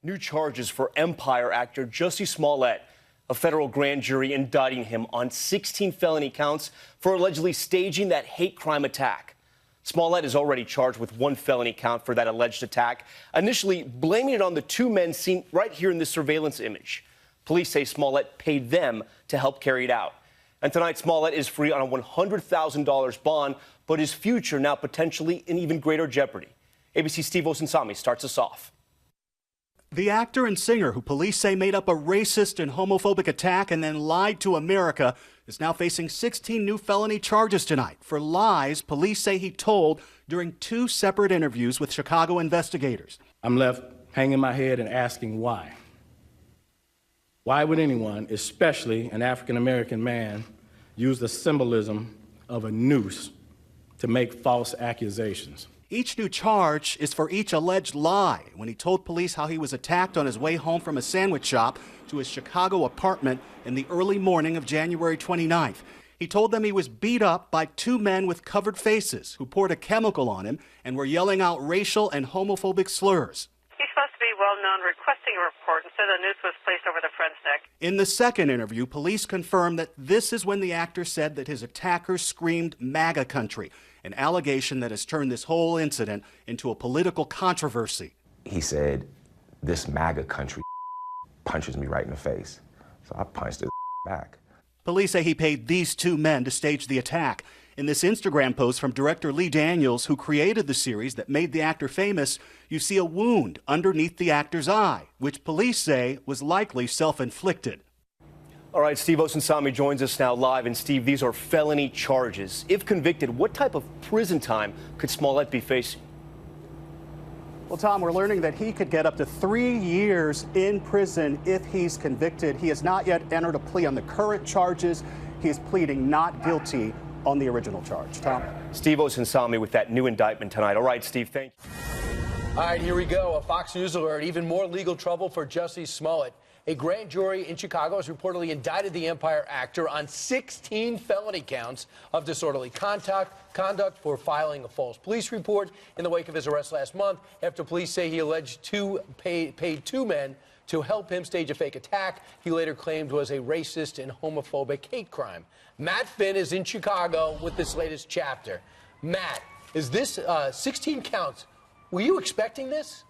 New charges for Empire actor Jussie Smollett. A federal grand jury indicting him on 16 felony counts for allegedly staging that hate crime attack. Smollett is already charged with one felony count for that alleged attack, initially blaming it on the two men seen right here in this surveillance image. Police say Smollett paid them to help carry it out. And tonight, Smollett is free on a $100,000 bond, but his future now potentially in even greater jeopardy. ABC's Steve Osunsami starts us off. The actor and singer, who police say made up a racist and homophobic attack and then lied to America, is now facing 16 new felony charges tonight for lies police say he told during two separate interviews with Chicago investigators. I'm left hanging my head and asking why. Why would anyone, especially an African-American man, use the symbolism of a noose to make false accusations? Each new charge is for each alleged lie when he told police how he was attacked on his way home from a sandwich shop to his Chicago apartment in the early morning of January 29th. He told them he was beat up by two men with covered faces who poured a chemical on him and were yelling out racial and homophobic slurs. He's supposed to be well-known requesting a report, and so the noose was placed over the friend's neck. In the second interview, police confirmed that this is when the actor said that his attackers screamed MAGA country, an allegation that has turned this whole incident into a political controversy. He said, "This MAGA country punches me right in the face." So I punched it back. Police say he paid these two men to stage the attack. In this Instagram post from director Lee Daniels, who created the series that made the actor famous, you see a wound underneath the actor's eye, which police say was likely self-inflicted. All right, Steve Osunsami joins us now live. And Steve, these are felony charges. If convicted, what type of prison time could Smollett be facing? Well, Tom, we're learning that he could get up to 3 years in prison if he's convicted. He has not yet entered a plea on the current charges. He is pleading not guilty on the original charge. Tom? Steve Osunsami with that new indictment tonight. All right, Steve, thank you. All right, here we go. A Fox News alert. Even more legal trouble for Jussie Smollett. A grand jury in Chicago has reportedly indicted the Empire actor on 16 felony counts of disorderly conduct for filing a false police report in the wake of his arrest last month after police say he alleged paid two men to help him stage a fake attack he later claimed was a racist and homophobic hate crime. Matt Finn is in Chicago with this latest chapter. Matt, is this 16 counts? Were you expecting this?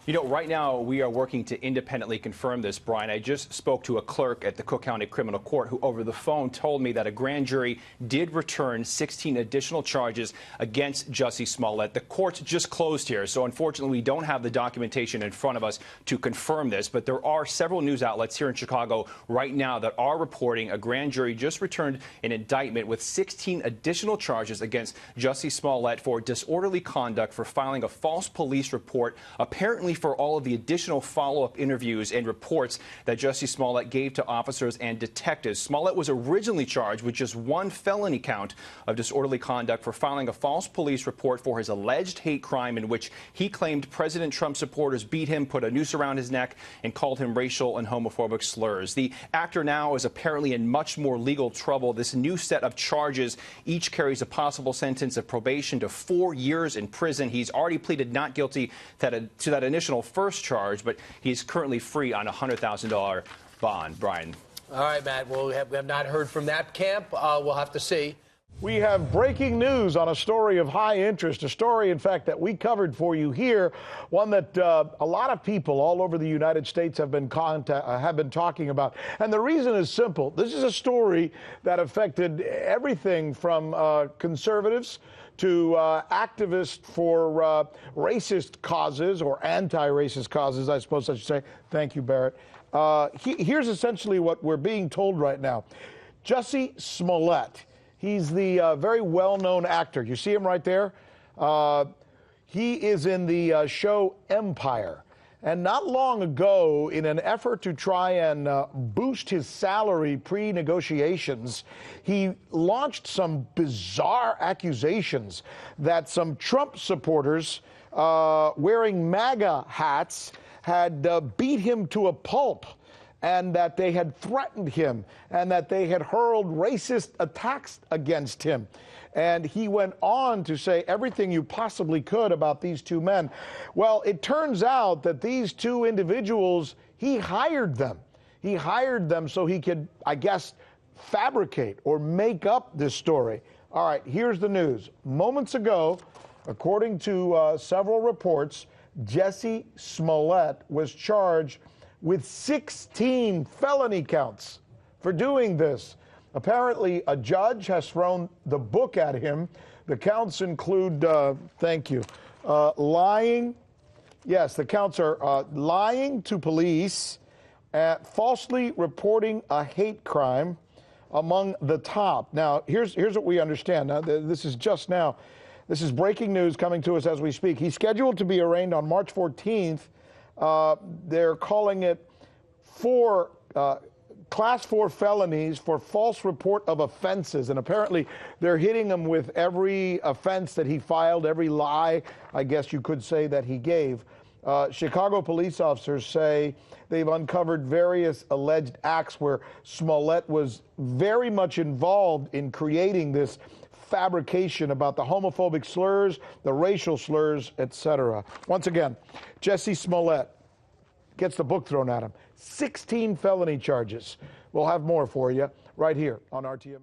You know, right now we are working to independently confirm this, Brian. I just spoke to a clerk at the Cook County Criminal Court who over the phone told me that a grand jury did return 16 additional charges against Jussie Smollett. The court's just closed here, so unfortunately we don't have the documentation in front of us to confirm this, but there are several news outlets here in Chicago right now that are reporting a grand jury just returned an indictment with 16 additional charges against Jussie Smollett for disorderly conduct for filing a false police report, apparently for all of the additional follow-up interviews and reports that Jussie Smollett gave to officers and detectives. Smollett was originally charged with just one felony count of disorderly conduct for filing a false police report for his alleged hate crime in which he claimed President Trump supporters beat him, put a noose around his neck, and called him racial and homophobic slurs. The actor now is apparently in much more legal trouble. This new set of charges each carries a possible sentence of probation to 4 years in prison. He's already pleaded not guilty to that initial first charge, but he's currently free on a $100,000 bond. Brian. All right, Matt. Well, we have not heard from that camp. We'll have to see. We have breaking news on a story of high interest, a story, in fact, that we covered for you here, one that a lot of people all over the United States have been talking about. And the reason is simple. This is a story that affected everything from conservatives to activists for racist causes or anti-racist causes, I suppose I should say. Thank you, Barrett. Here's essentially what we're being told right now. Jussie Smollett. He's the very well-known actor. You see him right there? He is in the show Empire. And not long ago, in an effort to try and boost his salary pre-negotiations, he launched some bizarre accusations that some Trump supporters wearing MAGA hats had beat him to a pulp. and that they had threatened him and that they had hurled racist attacks against him. And he went on to say everything you possibly could about these two men. Well, it turns out that these two individuals, he hired them. He hired them so he could, I guess, fabricate or make up this story. All right, here's the news. Moments ago, according to several reports, Jussie Smollett was charged with 16 felony counts for doing this. Apparently, a judge has thrown the book at him. The counts include, lying. Yes, the counts are lying to police, falsely reporting a hate crime, among the top. Now, here's what we understand. Now, this is just now. This is breaking news coming to us as we speak. He's scheduled to be arraigned on March 14th. They're calling it Class 4 felonies for false report of offenses. And apparently they're hitting him with every offense that he filed, every lie, I guess you could say, that he gave. Chicago police officers say they've uncovered various alleged acts where Smollett was very much involved in creating this fabrication about the homophobic slurs, the racial slurs, etc. Once again, Jussie Smollett gets the book thrown at him. 16 felony charges. We'll have more for you right here on RTM.